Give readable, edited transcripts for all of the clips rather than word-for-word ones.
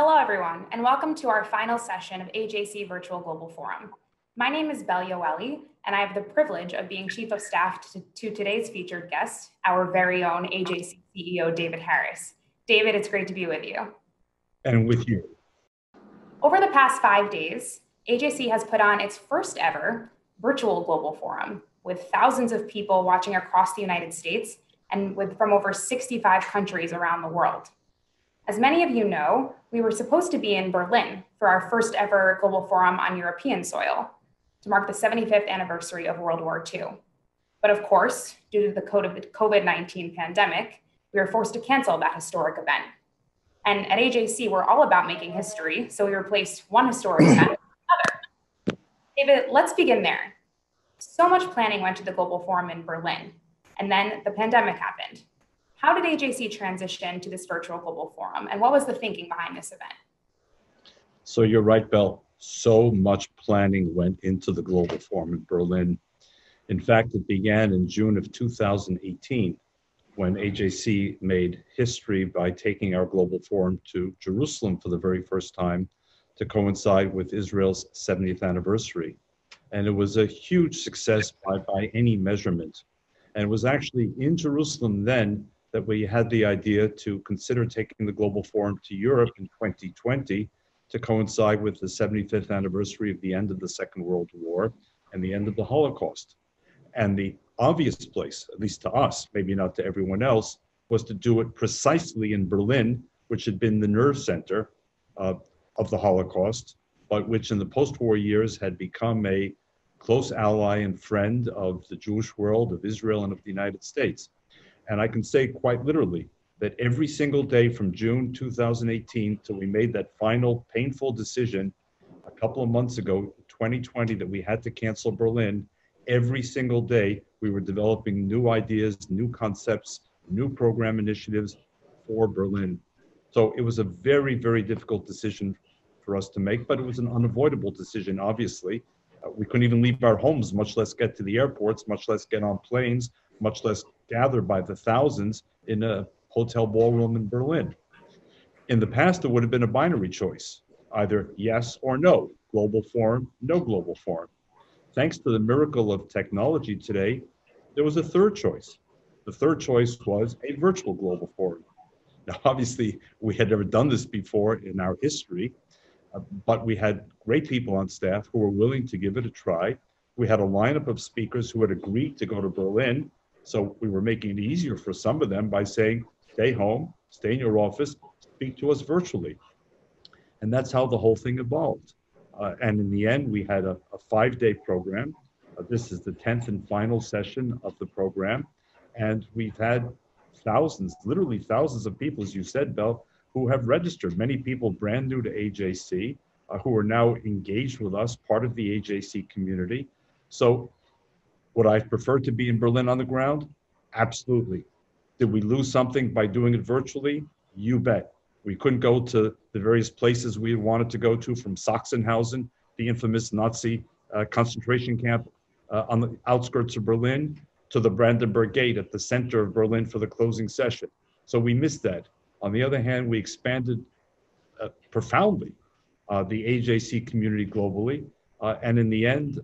Hello, everyone, and welcome to our final session of AJC Virtual Global Forum. My name is Belle Yoeli, and I have the privilege of being Chief of Staff to today's featured guest, our very own AJC CEO David Harris. David, it's great to be with you. And with you. Over the past 5 days, AJC has put on its first ever Virtual Global Forum, with thousands of people watching across the United States and from over 65 countries around the world. As many of you know, we were supposed to be in Berlin for our first ever global forum on European soil to mark the 75th anniversary of World War II. But of course, due to the COVID-19 pandemic, we were forced to cancel that historic event. And at AJC, we're all about making history, so we replaced one historic event with another. David, let's begin there. So much planning went to the global forum in Berlin, and then the pandemic happened. How did AJC transition to this virtual global forum, and what was the thinking behind this event? So you're right, Belle. So much planning went into the global forum in Berlin. In fact, it began in June of 2018 when AJC made history by taking our global forum to Jerusalem for the very first time to coincide with Israel's 70th anniversary. And it was a huge success by any measurement. And it was actually in Jerusalem then that we had the idea to consider taking the Global Forum to Europe in 2020 to coincide with the 75th anniversary of the end of the Second World War and the end of the Holocaust. And the obvious place, at least to us, maybe not to everyone else, was to do it precisely in Berlin, which had been the nerve center of the Holocaust, but which in the post-war years had become a close ally and friend of the Jewish world, of Israel, and of the United States. And I can say quite literally that every single day from June 2018 till we made that final painful decision a couple of months ago, 2020, that we had to cancel Berlin, every single day we were developing new ideas, new concepts, new program initiatives for Berlin. So it was a very, very difficult decision for us to make, but it was an unavoidable decision, obviously. We couldn't even leave our homes, much less get to the airports, much less get on planes, much less gather by the thousands in a hotel ballroom in Berlin. In the past, it would have been a binary choice, either yes or no, global forum, no global forum. Thanks to the miracle of technology today, there was a third choice. The third choice was a virtual global forum. Now, obviously, we had never done this before in our history, but we had great people on staff who were willing to give it a try. We had a lineup of speakers who had agreed to go to Berlin. So we were making it easier for some of them by saying, stay home, stay in your office, speak to us virtually. And that's how the whole thing evolved. And in the end, we had a 5-day program. This is the 10th and final session of the program. And we've had thousands, literally thousands of people, as you said, Belle, who have registered. Many people brand new to AJC, who are now engaged with us, part of the AJC community. So would I prefer to be in Berlin on the ground? Absolutely. Did we lose something by doing it virtually? You bet. We couldn't go to the various places we wanted to go to, from Sachsenhausen, the infamous Nazi concentration camp on the outskirts of Berlin, to the Brandenburg Gate at the center of Berlin for the closing session. So we missed that. On the other hand, we expanded profoundly the AJC community globally. And in the end,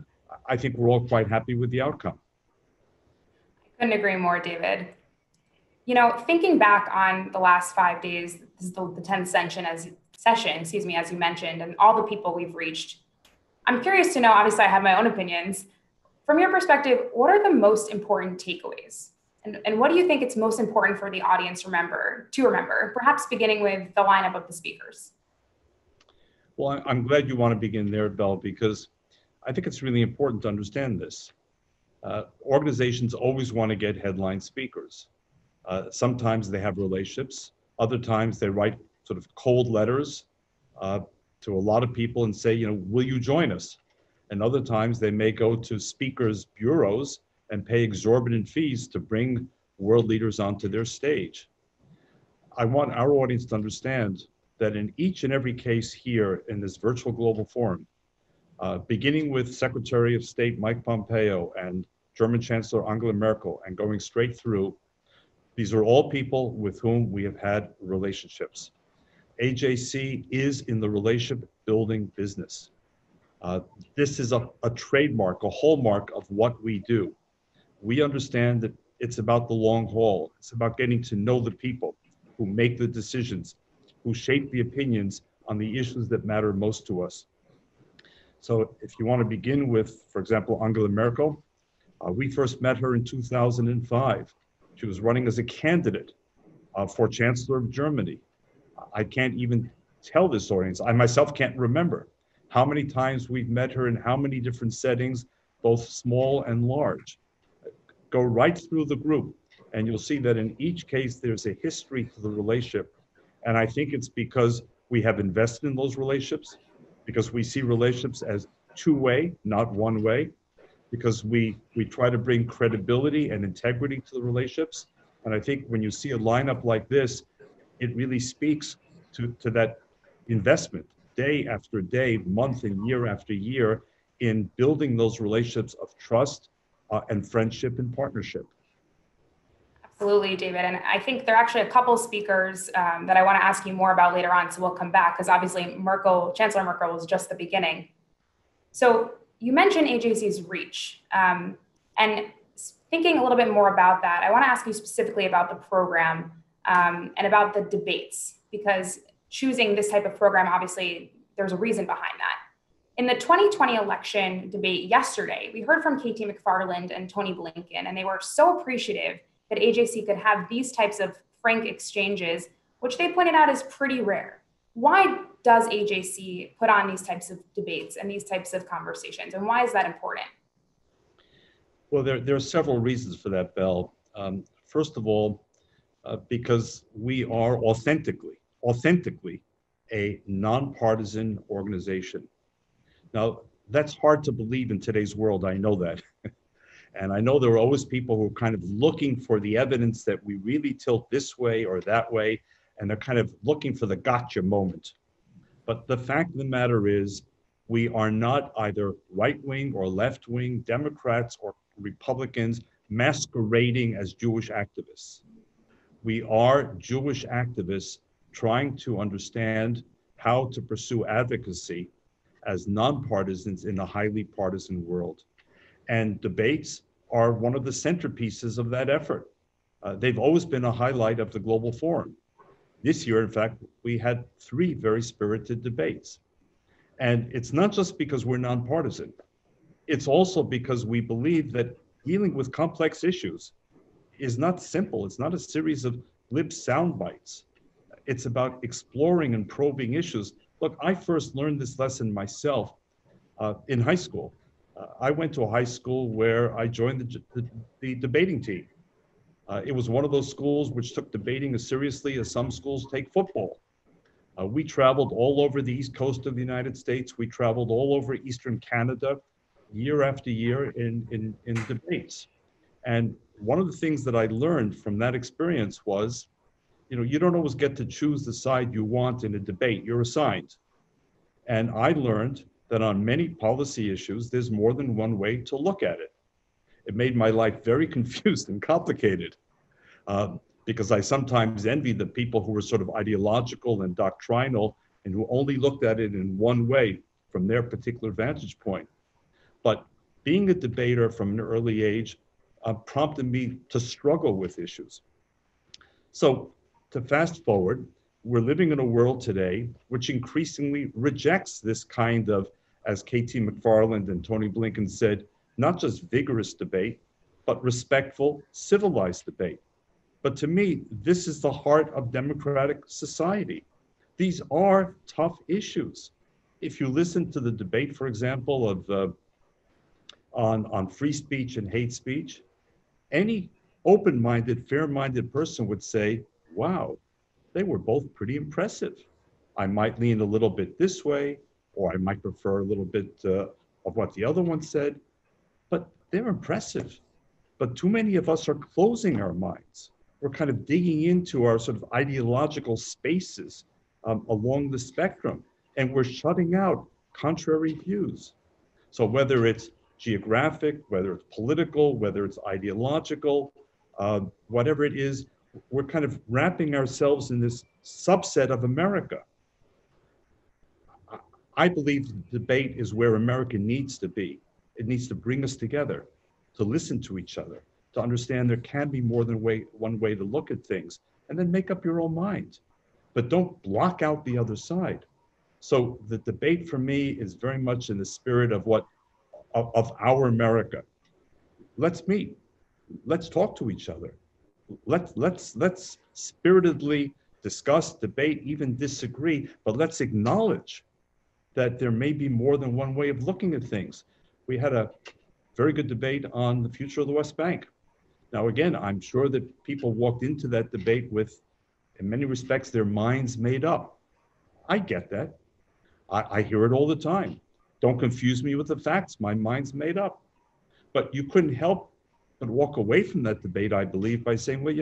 I think we're all quite happy with the outcome. I couldn't agree more, David. You know, thinking back on the last 5 days, this is the 10th session, as you mentioned, and all the people we've reached, I'm curious to know, obviously I have my own opinions. From your perspective, what are the most important takeaways? And what do you think it's most important for the audience to remember, perhaps beginning with the lineup of the speakers? Well, I'm glad you want to begin there, Belle, because I think it's really important to understand this. Organizations always want to get headline speakers. Sometimes they have relationships. Other times they write sort of cold letters to a lot of people and say, you know, will you join us? And other times they may go to speakers' bureaus and pay exorbitant fees to bring world leaders onto their stage. I want our audience to understand that in each and every case here in this virtual global forum, beginning with Secretary of State Mike Pompeo and German Chancellor Angela Merkel and going straight through, these are all people with whom we have had relationships. AJC is in the relationship building business. This is a trademark, a hallmark of what we do. We understand that it's about the long haul. It's about getting to know the people who make the decisions, who shape the opinions on the issues that matter most to us. So if you want to begin with, for example, Angela Merkel, we first met her in 2005. She was running as a candidate for Chancellor of Germany. I can't even tell this audience, I myself can't remember how many times we've met her in how many different settings, both small and large. Go right through the group, and you'll see that in each case, there's a history to the relationship. And I think it's because we have invested in those relationships, because we see relationships as two-way, not one-way, because we try to bring credibility and integrity to the relationships. And I think when you see a lineup like this, it really speaks to that investment, day after day, month and year after year, in building those relationships of trust and friendship and partnership. Absolutely, David. And I think there are actually a couple speakers that I want to ask you more about later on. So we'll come back because obviously Chancellor Merkel was just the beginning. So you mentioned AJC's reach. And thinking a little bit more about that, I want to ask you specifically about the program and about the debates, because choosing this type of program, obviously, there's a reason behind that. In the 2020 election debate yesterday, we heard from KT McFarland and Tony Blinken, and they were so appreciative that AJC could have these types of frank exchanges, which they pointed out is pretty rare. Why does AJC put on these types of debates and these types of conversations, and why is that important? Well, there are several reasons for that, Belle. First of all, because we are authentically a nonpartisan organization. Now, that's hard to believe in today's world, I know that. And I know there are always people who are kind of looking for the evidence that we really tilt this way or that way, and they're kind of looking for the gotcha moment. But the fact of the matter is, we are not either right-wing or left-wing, Democrats or Republicans masquerading as Jewish activists. We are Jewish activists trying to understand how to pursue advocacy as nonpartisans in a highly partisan world. And debates are one of the centerpieces of that effort. They've always been a highlight of the Global Forum. This year, in fact, we had 3 very spirited debates. And it's not just because we're nonpartisan. It's also because we believe that dealing with complex issues is not simple. It's not a series of glib sound bites. It's about exploring and probing issues. Look, I first learned this lesson myself in high school. I went to a high school where I joined the debating team. It was one of those schools which took debating as seriously as some schools take football. We traveled all over the East Coast of the United States. We traveled all over Eastern Canada year after year in debates. And one of the things that I learned from that experience was, you don't always get to choose the side you want in a debate. You're assigned. And I learned that on many policy issues, there's more than one way to look at it. It made my life very confused and complicated because I sometimes envied the people who were sort of ideological and doctrinal and who only looked at it in one way from their particular vantage point. But being a debater from an early age prompted me to struggle with issues. So to fast forward, we're living in a world today which increasingly rejects this kind of, as KT McFarland and Tony Blinken said, not just vigorous debate, but respectful, civilized debate. But to me, this is the heart of democratic society. These are tough issues. If you listen to the debate, for example, of on free speech and hate speech, any open-minded, fair-minded person would say, wow, they were both pretty impressive. I might lean a little bit this way, or I might prefer a little bit of what the other one said, but they're impressive. But too many of us are closing our minds. We're kind of digging into our sort of ideological spaces along the spectrum, and we're shutting out contrary views. So whether it's geographic, whether it's political, whether it's ideological, whatever it is, we're kind of wrapping ourselves in this subset of America. I believe debate is where America needs to be. It needs to bring us together, to listen to each other, to understand there can be more than one way to look at things, and then make up your own mind. But don't block out the other side. So the debate for me is very much in the spirit of our America. Let's meet. Let's talk to each other. Let's spiritedly discuss, debate, even disagree, but let's acknowledge that there may be more than one way of looking at things. We had a very good debate on the future of the West Bank. Now, again, I'm sure that people walked into that debate with, in many respects, their minds made up. I get that. I hear it all the time. Don't confuse me with the facts. My mind's made up. But you couldn't help but walk away from that debate, I believe, by saying, well,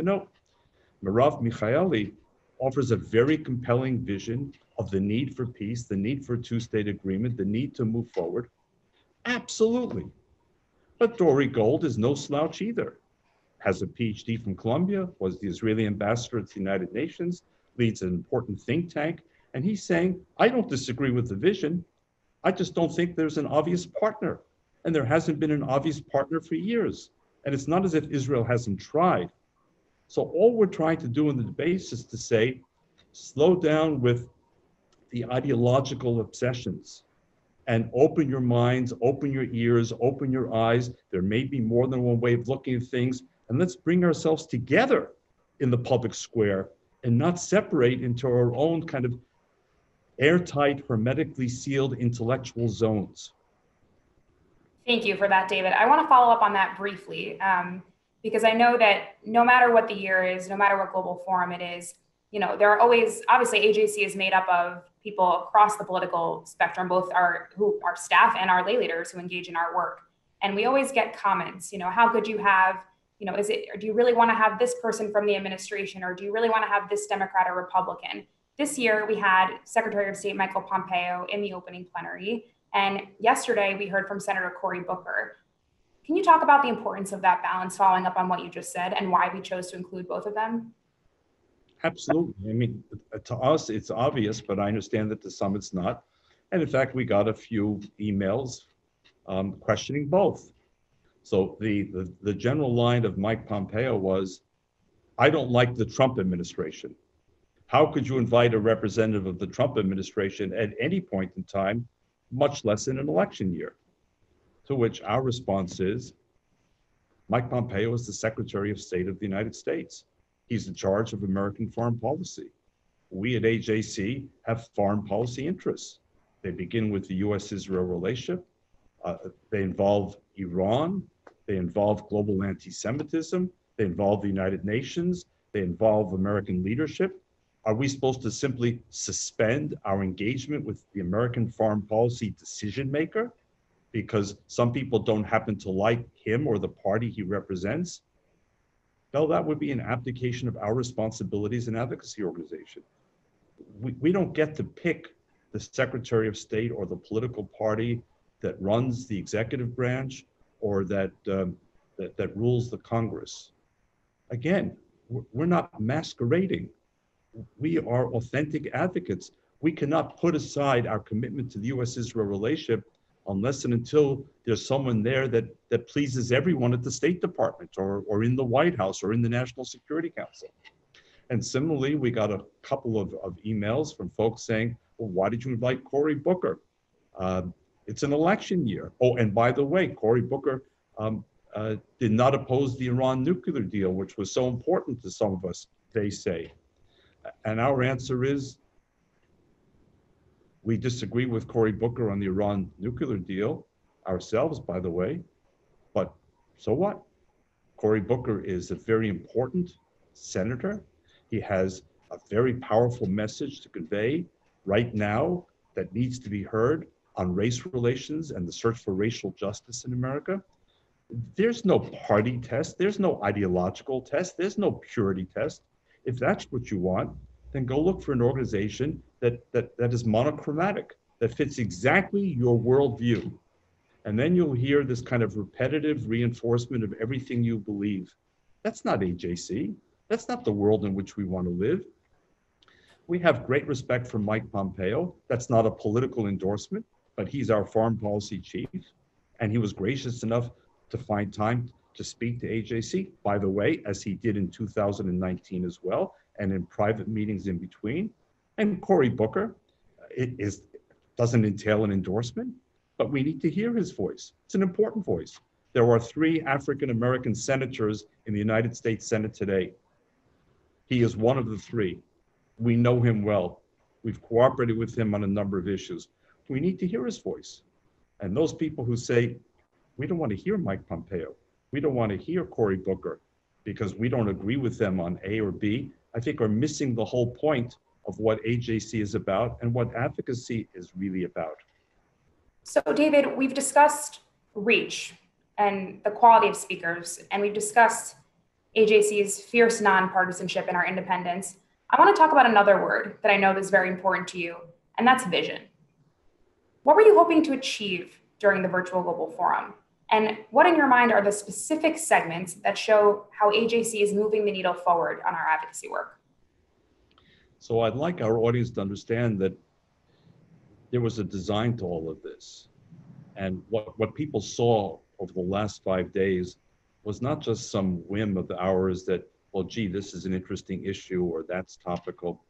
Merav Michaeli offers a very compelling vision of the need for peace, the need for a two-state agreement, the need to move forward. Absolutely. But Dory Gold is no slouch either. Has a PhD from Columbia, was the Israeli ambassador at the United Nations, leads an important think tank, and he's saying, I don't disagree with the vision. I just don't think there's an obvious partner. And there hasn't been an obvious partner for years. And it's not as if Israel hasn't tried. So all we're trying to do in the debate is to say, slow down with the ideological obsessions and open your minds, open your ears, open your eyes. There may be more than one way of looking at things. And let's bring ourselves together in the public square and not separate into our own kind of airtight, hermetically sealed intellectual zones. Thank you for that, David. I want to follow up on that briefly, because I know that no matter what the year is, no matter what global forum it is, there are always, obviously AJC is made up of people across the political spectrum, both our staff and our lay leaders who engage in our work. And we always get comments, how could you have, do you really want to have this person from the administration, or do you really want to have this Democrat or Republican? This year, we had Secretary of State Michael Pompeo in the opening plenary. And yesterday, we heard from Senator Cory Booker. Can you talk about the importance of that balance, following up on what you just said, and why we chose to include both of them? Absolutely. I mean, to us, it's obvious, but I understand that to some it's not. And in fact, we got a few emails questioning both. So the general line of Mike Pompeo was, I don't like the Trump administration. How could you invite a representative of the Trump administration at any point in time, much less in an election year? To which our response is, Mike Pompeo is the Secretary of State of the United States. He's in charge of American foreign policy. We at AJC have foreign policy interests. They begin with the U.S.-Israel relationship. They involve Iran. They involve global anti-Semitism. They involve the United Nations. They involve American leadership. Are we supposed to simply suspend our engagement with the American foreign policy decision maker because some people don't happen to like him or the party he represents? No, that would be an abdication of our responsibilities as an advocacy organization. We don't get to pick the Secretary of State or the political party that runs the executive branch or that rules the Congress. Again, we're not masquerading. We are authentic advocates. We cannot put aside our commitment to the U.S.-Israel relationship unless and until there's someone there that pleases everyone at the State Department or in the White House or in the National Security Council. And similarly, we got a couple of emails from folks saying, well, why did you invite Cory Booker? It's an election year. Oh, and by the way, Cory Booker did not oppose the Iran nuclear deal, which was so important to some of us, they say. And our answer is, we disagree with Cory Booker on the Iran nuclear deal ourselves, by the way, but so what? Cory Booker is a very important senator. He has a very powerful message to convey right now that needs to be heard on race relations and the search for racial justice in America. There's no party test. There's no ideological test. There's no purity test. If that's what you want, then go look for an organization that is monochromatic, that fits exactly your worldview. And then you'll hear this kind of repetitive reinforcement of everything you believe. That's not AJC. That's not the world in which we want to live. We have great respect for Mike Pompeo. That's not a political endorsement, but he's our foreign policy chief. And he was gracious enough to find time to speak to AJC, by the way, as he did in 2019 as well, and in private meetings in between. And Cory Booker, doesn't entail an endorsement, but we need to hear his voice. It's an important voice. There are 3 African-American senators in the United States Senate today. He is one of the 3. We know him well. We've cooperated with him on a number of issues. We need to hear his voice. And those people who say, we don't want to hear Mike Pompeo, we don't want to hear Cory Booker because we don't agree with them on A or B, I think are missing the whole point of what AJC is about and what advocacy is really about. So David, we've discussed reach and the quality of speakers, and we've discussed AJC's fierce nonpartisanship and our independence. I want to talk about another word that I know is very important to you, and that's vision. What were you hoping to achieve during the Virtual Global Forum? And what in your mind are the specific segments that show how AJC is moving the needle forward on our advocacy work? So I'd like our audience to understand that there was a design to all of this. And what people saw over the last 5 days was not just some whim of ours that, well, gee, this is an interesting issue or that's topical.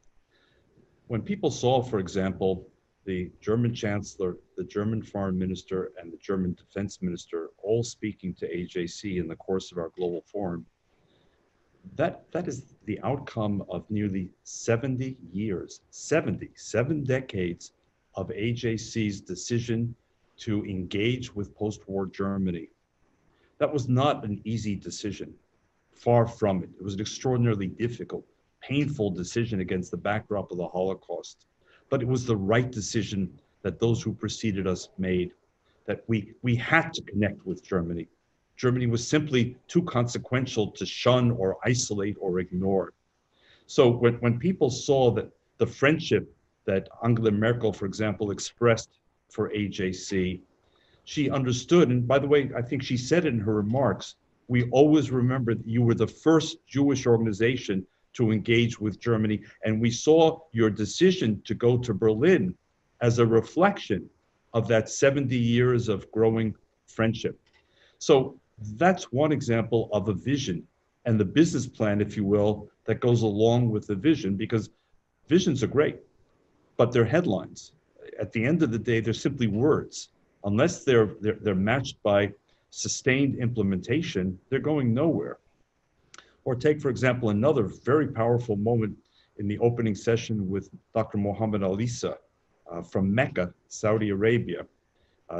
When people saw, for example, the German Chancellor, the German Foreign Minister, and the German Defense Minister all speaking to AJC in the course of our global forum, that is the outcome of nearly 70 years, 7 decades of AJC's decision to engage with post-war Germany. That was not an easy decision, far from it. It was an extraordinarily difficult, painful decision against the backdrop of the Holocaust. But it was the right decision that those who preceded us made, that we had to connect with Germany. Germany was simply too consequential to shun or isolate or ignore. So when people saw that the friendship that Angela Merkel, for example, expressed for AJC, she understood, and by the way, I think she said it in her remarks, we always remember that you were the first Jewish organization to engage with Germany, and we saw your decision to go to Berlin as a reflection of that 70 years of growing friendship. So that's one example of a vision and the business plan, if you will, that goes along with the vision, because visions are great, but they're headlines. At the end of the day, they're simply words. Unless they're matched by sustained implementation, they're going nowhere. Or take, for example, another very powerful moment in the opening session with Dr. Mohammed Al-Issa from Mecca, Saudi Arabia,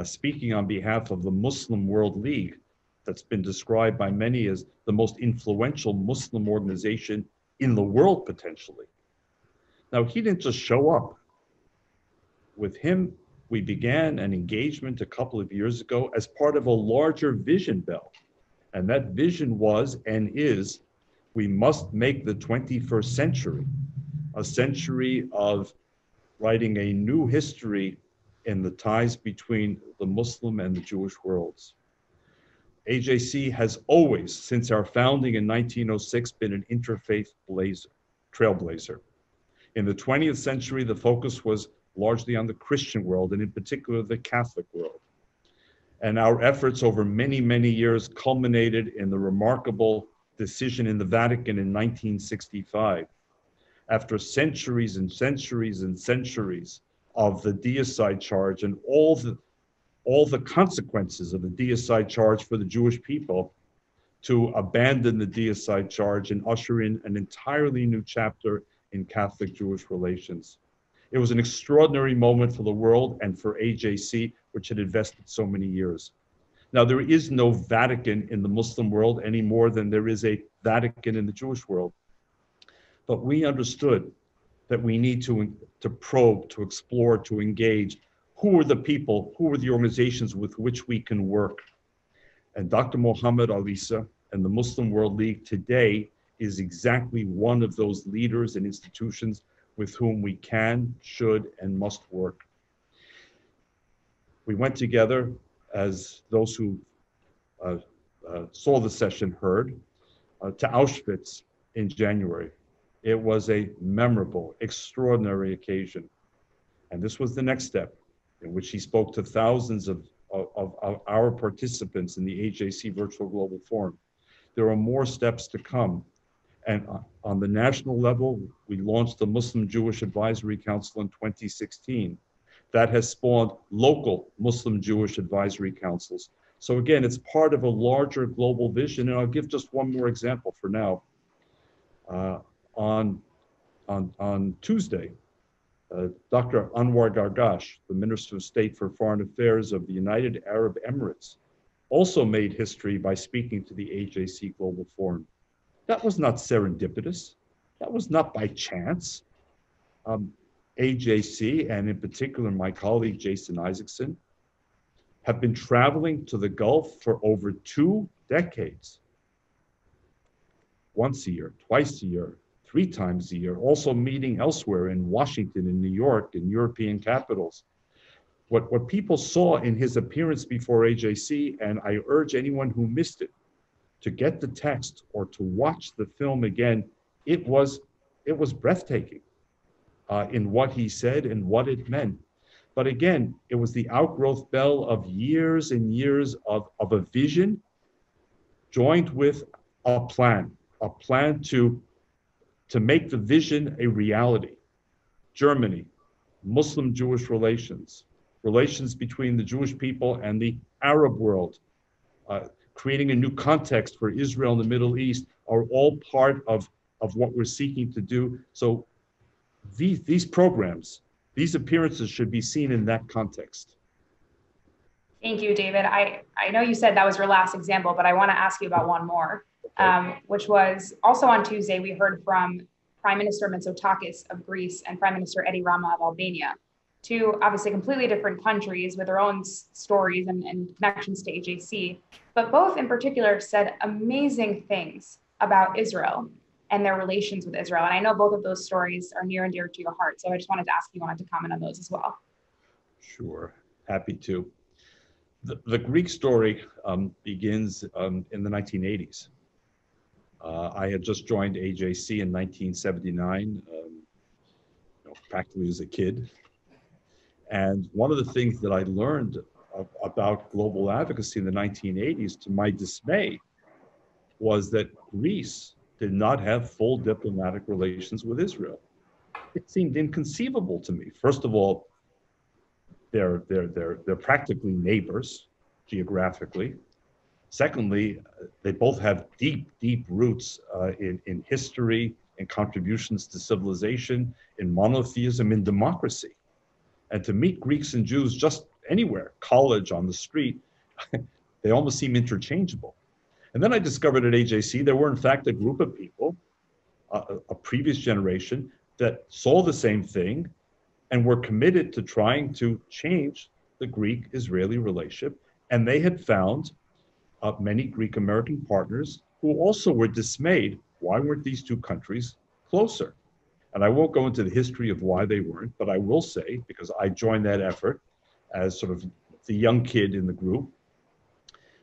speaking on behalf of the Muslim World League, that's been described by many as the most influential Muslim organization in the world, potentially. Now, he didn't just show up. With him, we began an engagement a couple of years ago as part of a larger vision, Bell. And that vision was and is, we must make the 21st century a century of writing a new history in the ties between the Muslim and the Jewish worlds. AJC has always, since our founding in 1906, been an interfaith trailblazer. In the 20th century, the focus was largely on the Christian world, and in particular, the Catholic world. And our efforts over many, many years culminated in the remarkable decision in the Vatican in 1965. After centuries and centuries and centuries of the deicide charge and all the consequences of the deicide charge for the Jewish people, to abandon the deicide charge and usher in an entirely new chapter in Catholic-Jewish relations. It was an extraordinary moment for the world and for AJC, which had invested so many years. Now, there is no Vatican in the Muslim world any more than there is a Vatican in the Jewish world. But we understood that we need to probe, to explore, to engage. Who are the people, who are the organizations with which we can work? And Dr. Mohammed Al-Issa and the Muslim World League today is exactly one of those leaders and institutions with whom we can, should, and must work. We went together, as those who saw the session heard, to Auschwitz in January. It was a memorable, extraordinary occasion. And this was the next step in which he spoke to thousands of our participants in the AJC Virtual Global Forum. There are more steps to come. And on the national level, we launched the Muslim Jewish Advisory Council in 2016. That has spawned local Muslim Jewish advisory councils. So again, it's part of a larger global vision. And I'll give just one more example for now. On Tuesday, Dr. Anwar Gargash, the Minister of State for Foreign Affairs of the United Arab Emirates, also made history by speaking to the AJC Global Forum. That was not serendipitous. That was not by chance. AJC, and in particular my colleague Jason Isaacson, have been traveling to the Gulf for over 2 decades. Once a year, twice a year, 3 times a year, also meeting elsewhere in Washington, in New York, in European capitals. What people saw in his appearance before AJC, and I urge anyone who missed it to get the text or to watch the film again, it was breathtaking in what he said and what it meant. But again, it was the outgrowth, Bell, of years and years of a vision joined with a plan to make the vision a reality. Germany, Muslim-Jewish relations, relations between the Jewish people and the Arab world, creating a new context for Israel and the Middle East are all part of what we're seeking to do. So these programs, these appearances should be seen in that context. Thank you, David. I know you said that was your last example, but I want to ask you about one more, which was also on Tuesday. We heard from Prime Minister Mitsotakis of Greece and Prime Minister Edi Rama of Albania, 2 obviously completely different countries with their own stories and connections to AJC, but both in particular said amazing things about Israel and their relations with Israel. And I know both of those stories are near and dear to your heart. So I just wanted to ask if you wanted to comment on those as well. Sure, happy to. The Greek story begins in the 1980s. I had just joined AJC in 1979, practically as a kid. And one of the things that I learned about global advocacy in the 1980s, to my dismay, was that Greece did not have full diplomatic relations with Israel. It seemed inconceivable to me. First of all, they're practically neighbors geographically. Secondly, they both have deep roots in history, in contributions to civilization, in monotheism, in democracy. And to meet Greeks and Jews just anywhere, college, on the street, they almost seem interchangeable. And then I discovered at AJC there were in fact a group of people, a previous generation, that saw the same thing and were committed to trying to change the Greek-Israeli relationship. And they had found many Greek-American partners who also were dismayed. Why weren't these 2 countries closer? And I won't go into the history of why they weren't, but I will say, because I joined that effort as sort of the young kid in the group,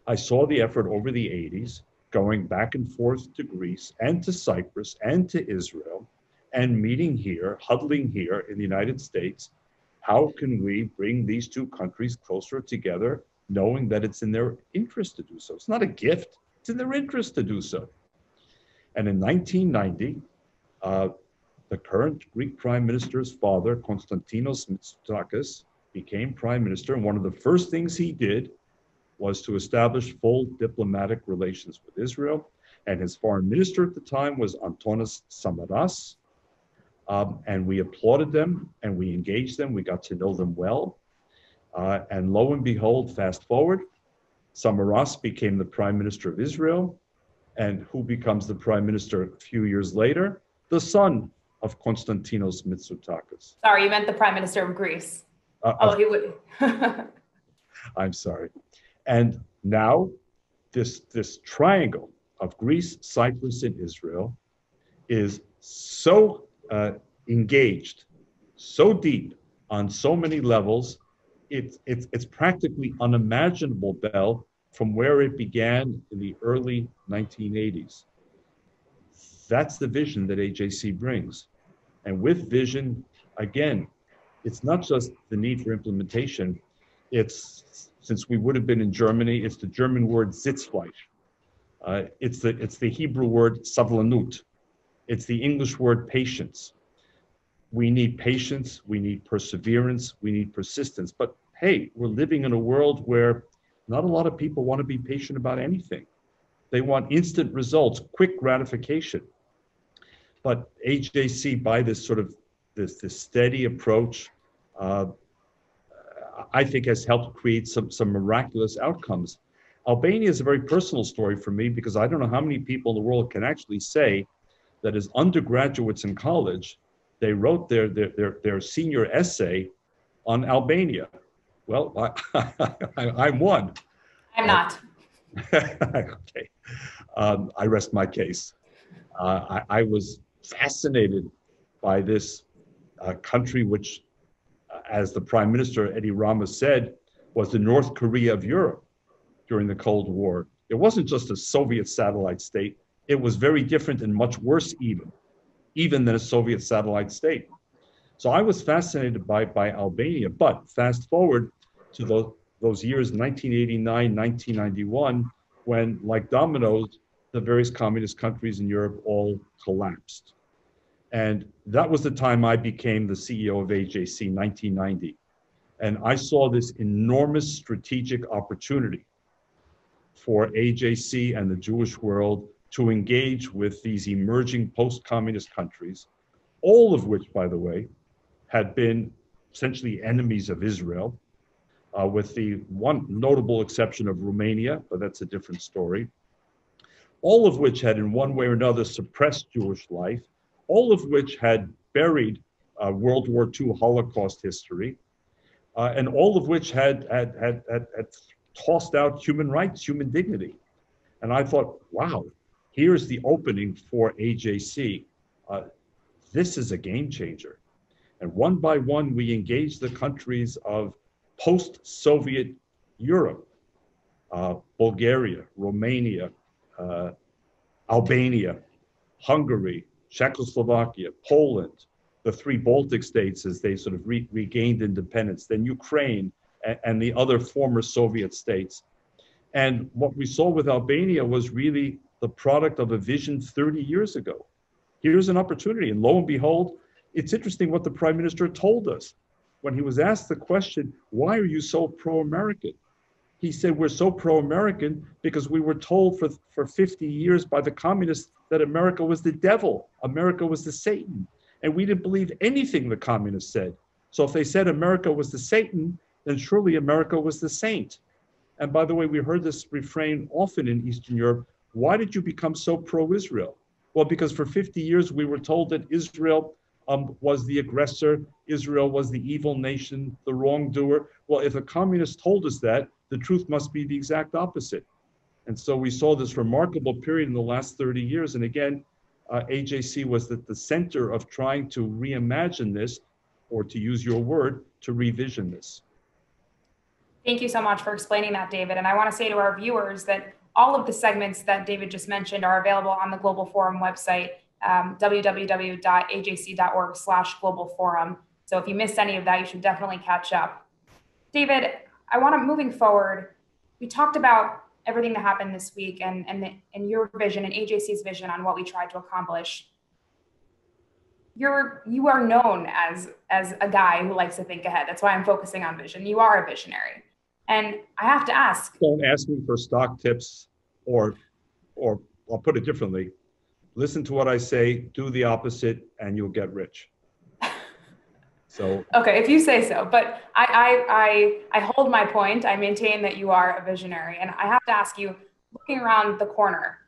I saw the effort over the 80s going back and forth to Greece and to Cyprus and to Israel and meeting here, huddling here in the United States. How can we bring these 2 countries closer together, knowing that it's in their interest to do so? It's not a gift, it's in their interest to do so. And in 1990, the current Greek Prime Minister's father, Konstantinos Mitsotakis, became Prime Minister. And one of the first things he did was to establish full diplomatic relations with Israel. And his foreign minister at the time was Antonis Samaras. And we applauded them and we engaged them. We got to know them well. And lo and behold, fast forward, Samaras became the Prime Minister of Israel. And who becomes the Prime Minister a few years later? The son of Konstantinos Mitsotakis. Sorry, you meant the Prime Minister of Greece. He would. I'm sorry. And now this triangle of Greece, Cyprus, and Israel is so engaged, so deep on so many levels, it's practically unimaginable, Bell, from where it began in the early 1980s. That's the vision that AJC brings. And with vision, again, it's not just the need for implementation. It's, since we would have been in Germany, it's the German word Sitzfleisch. It's the Hebrew word savlanut. It's the English word patience. We need patience, we need perseverance, we need persistence. But hey, we're living in a world where not a lot of people want to be patient about anything. They want instant results, quick gratification. But AJC, by this sort of this steady approach, I think has helped create some miraculous outcomes. Albania is a very personal story for me because I don't know how many people in the world can actually say that as undergraduates in college, they wrote their senior essay on Albania. Well, I'm one. I'm not. Okay. I rest my case. I was fascinated by this country, which, as the Prime Minister, Eddie Rama, said, was the North Korea of Europe during the Cold War. It wasn't just a Soviet satellite state. It was very different and much worse even than a Soviet satellite state. So I was fascinated by Albania, but fast forward to those years, 1989, 1991, when, like dominoes, the various communist countries in Europe all collapsed. And that was the time I became the CEO of AJC, 1990. And I saw this enormous strategic opportunity for AJC and the Jewish world to engage with these emerging post-communist countries, all of which, by the way, had been essentially enemies of Israel, with the one notable exception of Romania, but that's a different story. All of which had in one way or another suppressed Jewish life, all of which had buried World War II Holocaust history, and all of which had tossed out human rights, human dignity. And I thought, wow, here's the opening for AJC. This is a game changer. And one by one, we engaged the countries of post-Soviet Europe, Bulgaria, Romania, Albania, Hungary, Czechoslovakia, Poland, the three Baltic states as they sort of regained independence, then Ukraine and the other former Soviet states. And what we saw with Albania was really the product of a vision 30 years ago. Here's an opportunity. And lo and behold, it's interesting what the Prime Minister told us. When he was asked the question, why are you so pro-American? He said, we're so pro-American because we were told for 50 years by the communists that America was the devil, America was the Satan. And we didn't believe anything the communists said. So if they said America was the Satan, then surely America was the saint. And by the way, we heard this refrain often in Eastern Europe. Why did you become so pro-Israel? Well, because for 50 years we were told that Israel was the aggressor, Israel was the evil nation, the wrongdoer. Well, if the communists told us that, the truth must be the exact opposite. And so we saw this remarkable period in the last 30 years. And again, AJC was at the center of trying to reimagine this, or to use your word, to revision this. Thank you so much for explaining that, David. And I want to say to our viewers that all of the segments that David just mentioned are available on the Global Forum website, www.ajc.org/Global Forum. So if you missed any of that, you should definitely catch up. David, I want to, moving forward, we talked about everything that happened this week and your vision and AJC's vision on what we tried to accomplish. You are known as a guy who likes to think ahead. That's why I'm focusing on vision. You are a visionary. And I have to ask. Don't ask me for stock tips, or I'll put it differently. Listen to what I say, do the opposite, and you'll get rich. So okay, if you say so. But I hold my point. I maintain that you are a visionary. And I have to ask you, looking around the corner,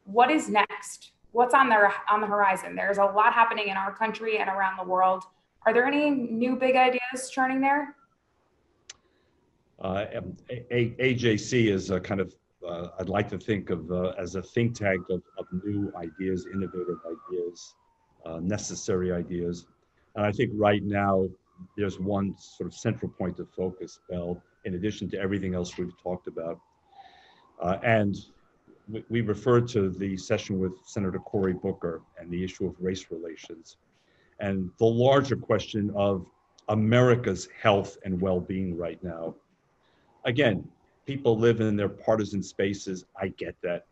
what is next? What's on the horizon? There's a lot happening in our country and around the world. Are there any new big ideas churning there? AJC is a kind of, I'd like to think of as a think tank of new ideas, innovative ideas, necessary ideas. And I think right now there's one sort of central point of focus, Bell, in addition to everything else we've talked about. And we refer to the session with Senator Cory Booker and the issue of race relations and the larger question of America's health and well-being right now. Again, people live in their partisan spaces. I get that.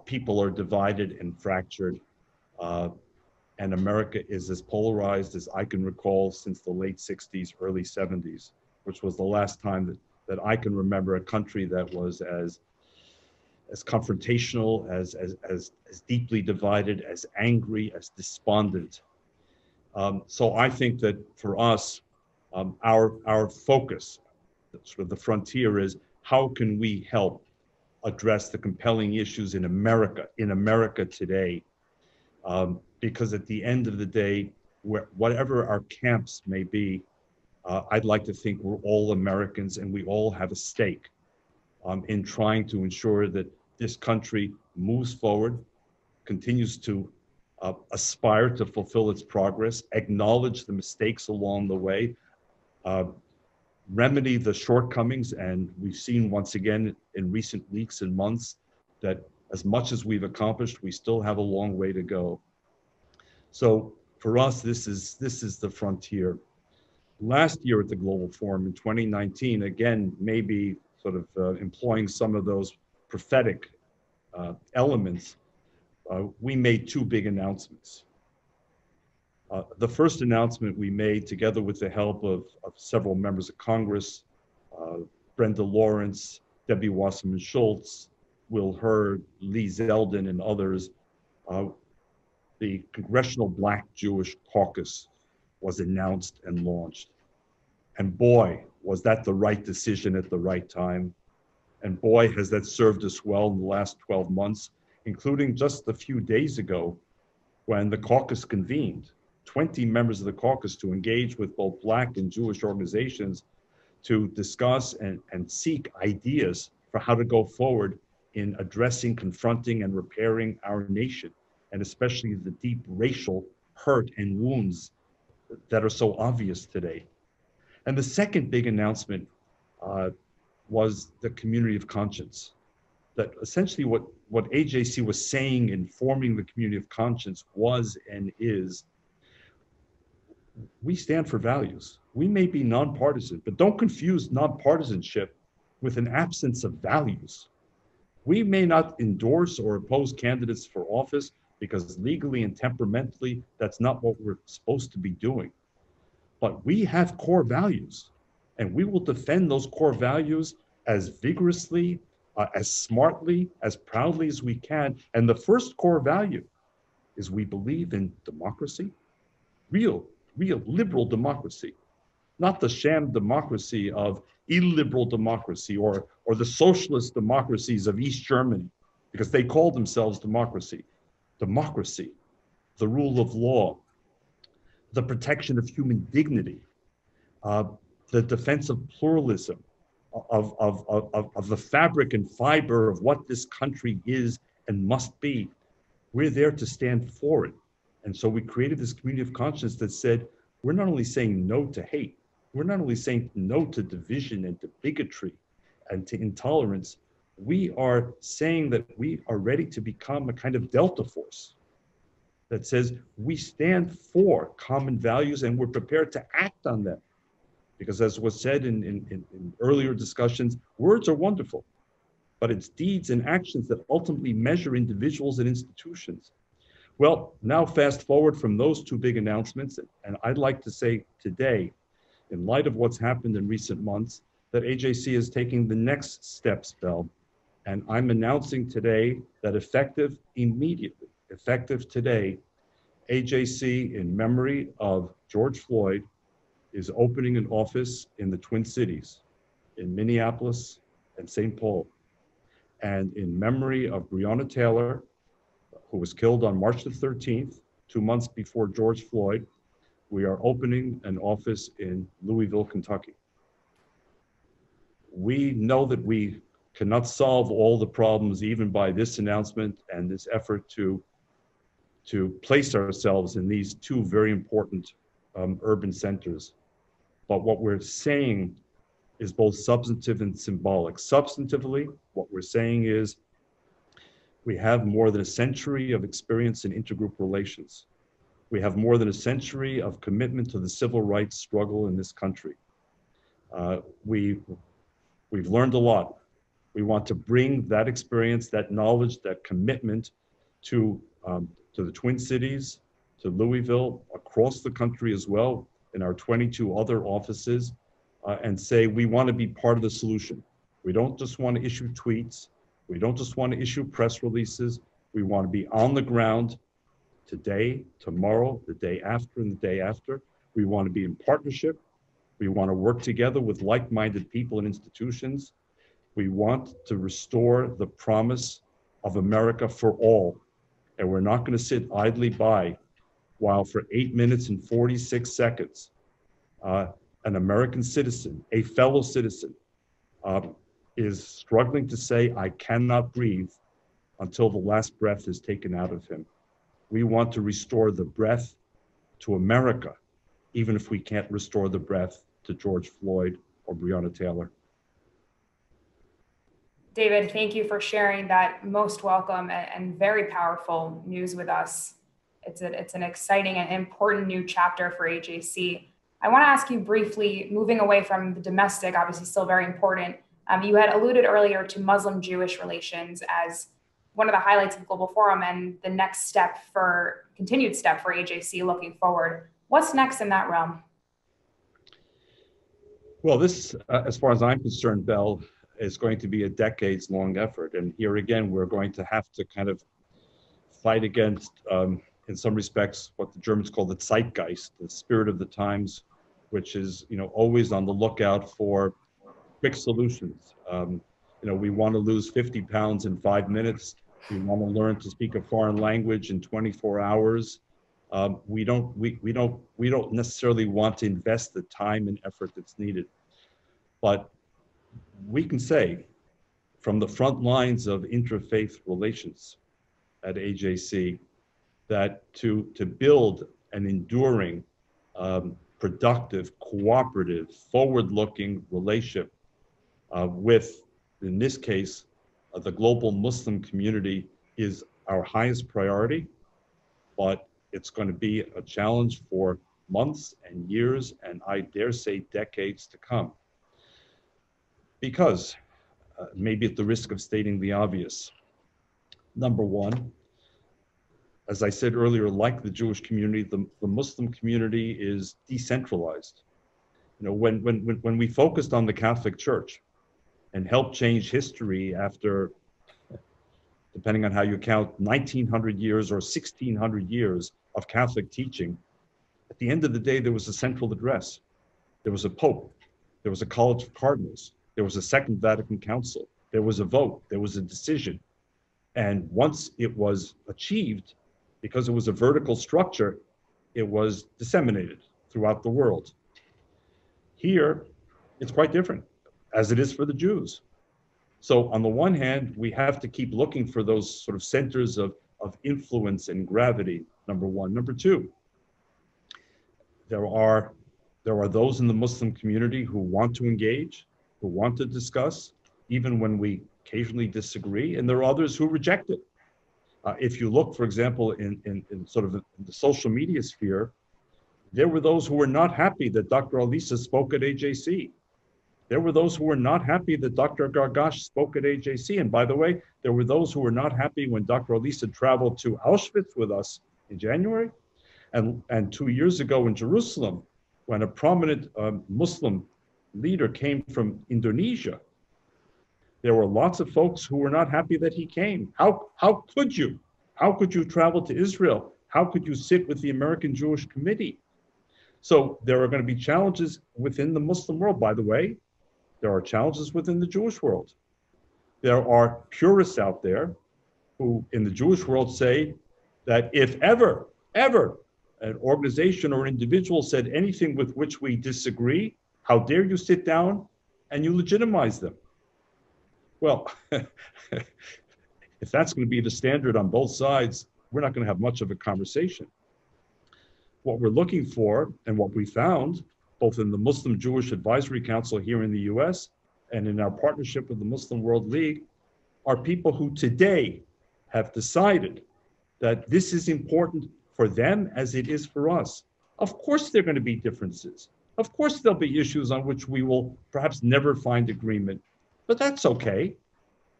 People are divided and fractured. And America is as polarized as I can recall since the late 60s, early 70s, which was the last time that I can remember a country that was as confrontational, as deeply divided, as angry, as despondent. So I think that for us, our focus, sort of the frontier, is how can we help address the compelling issues in America today? Because at the end of the day, whatever our camps may be, I'd like to think we're all Americans and we all have a stake in trying to ensure that this country moves forward, continues to aspire to fulfill its progress, acknowledge the mistakes along the way, remedy the shortcomings. And we've seen once again in recent weeks and months that as much as we've accomplished, we still have a long way to go. So for us, this is the frontier. Last year at the Global Forum in 2019, again, maybe sort of employing some of those prophetic elements, we made two big announcements. The first announcement we made, together with the help of several members of Congress, Brenda Lawrence, Debbie Wasserman Schultz, Will Hurd, Lee Zeldin, and others, the Congressional Black Jewish Caucus was announced and launched. And boy, was that the right decision at the right time. And boy, has that served us well in the last 12 months, including just a few days ago when the caucus convened, 20 members of the caucus to engage with both Black and Jewish organizations to discuss and seek ideas for how to go forward in addressing, confronting, and repairing our nation, and especially the deep racial hurt and wounds that are so obvious today. And the second big announcement was the community of conscience. That essentially what AJC was saying in forming the community of conscience was and is, we stand for values. We may be nonpartisan, but don't confuse nonpartisanship with an absence of values. We may not endorse or oppose candidates for office because legally and temperamentally, that's not what we're supposed to be doing. But we have core values, and we will defend those core values as vigorously, as smartly, as proudly as we can. And the first core value is we believe in democracy, real liberal democracy, not the sham democracy of illiberal democracy or the socialist democracies of East Germany, because they call themselves democracy. Democracy, the rule of law, the protection of human dignity, the defense of pluralism, of the fabric and fiber of what this country is and must be. We're there to stand for it. And so we created this community of conscience that said, we're not only saying no to hate, we're not only saying no to division and to bigotry and to intolerance, we are saying that we are ready to become a kind of Delta force that says we stand for common values and we're prepared to act on them. Because as was said in earlier discussions, words are wonderful, but it's deeds and actions that ultimately measure individuals and institutions. Well, now fast forward from those two big announcements, and I'd like to say today, in light of what's happened in recent months, that AJC is taking the next steps, Bell. And I'm announcing today that effective immediately, effective today, AJC, in memory of George Floyd, is opening an office in the Twin Cities, in Minneapolis and St. Paul. And in memory of Breonna Taylor, who was killed on March the 13th, 2 months before George Floyd, we are opening an office in Louisville, Kentucky. We know that we cannot solve all the problems even by this announcement and this effort to place ourselves in these two very important urban centers. But what we're saying is both substantive and symbolic. Substantively, what we're saying is We have more than a century of experience in intergroup relations. We have more than a century of commitment to the civil rights struggle in this country. We've learned a lot. We want to bring that experience, that knowledge, that commitment to the Twin Cities, to Louisville, across the country as well, in our 22 other offices, and say we want to be part of the solution. We don't just want to issue tweets. We don't just want to issue press releases. We want to be on the ground today, tomorrow, the day after, and the day after. We want to be in partnership. We want to work together with like-minded people and institutions. We want to restore the promise of America for all. And we're not going to sit idly by while for 8 minutes and 46 seconds, an American citizen, a fellow citizen, is struggling to say, I cannot breathe until the last breath is taken out of him. We want to restore the breath to America, even if we can't restore the breath to George Floyd or Breonna Taylor. David, thank you for sharing that most welcome and very powerful news with us. It's an exciting and important new chapter for AJC. I want to ask you briefly, moving away from the domestic, obviously still very important. You had alluded earlier to Muslim-Jewish relations as one of the highlights of the Global Forum and the next step continued step for AJC looking forward. What's next in that realm? Well, this, as far as I'm concerned, Belle, is going to be a decades-long effort. And here again, we're going to have to kind of fight against, in some respects, what the Germans call the zeitgeist, the spirit of the times, which is, always on the lookout for quick solutions. We want to lose 50 pounds in 5 minutes. We want to learn to speak a foreign language in 24 hours. We don't necessarily want to invest the time and effort that's needed. But we can say, from the front lines of interfaith relations at AJC, that to build an enduring, productive, cooperative, forward-looking relationship with, in this case, the global Muslim community is our highest priority, but it's going to be a challenge for months and years, and I dare say decades to come. Because, maybe at the risk of stating the obvious, number one, as I said earlier, like the Jewish community, the Muslim community is decentralized. When we focused on the Catholic Church and helped change history after, depending on how you count, 1900 years or 1600 years of Catholic teaching, at the end of the day, there was a central address. There was a Pope. There was a College of Cardinals. There was a Second Vatican Council. There was a vote. There was a decision. And once it was achieved, because it was a vertical structure, it was disseminated throughout the world. Here, it's quite different, as it is for the Jews. So on the one hand, we have to keep looking for those sort of centers of influence and gravity, number one. Number two, there are those in the Muslim community who want to engage, who want to discuss, even when we occasionally disagree, and there are others who reject it. If you look, for example, in sort of the social media sphere, there were those who were not happy that Dr. Alisa spoke at AJC. There were those who were not happy that Dr. Gargash spoke at AJC. And by the way, there were those who were not happy when Dr. Alisa traveled to Auschwitz with us in January. And 2 years ago in Jerusalem, when a prominent Muslim leader came from Indonesia, there were lots of folks who were not happy that he came. How could you? How could you travel to Israel? How could you sit with the American Jewish Committee? So there are going to be challenges within the Muslim world. By the way, there are challenges within the Jewish world. There are purists out there who in the Jewish world say that if ever an organization or individual said anything with which we disagree, how dare you sit down and you legitimize them? Well, if that's going to be the standard on both sides, we're not going to have much of a conversation. What we're looking for and what we found, both in the Muslim Jewish Advisory Council here in the US and in our partnership with the Muslim World League, are people who today have decided that this is important for them as it is for us. Of course, there are going to be differences. Of course, there'll be issues on which we will perhaps never find agreement, but that's okay.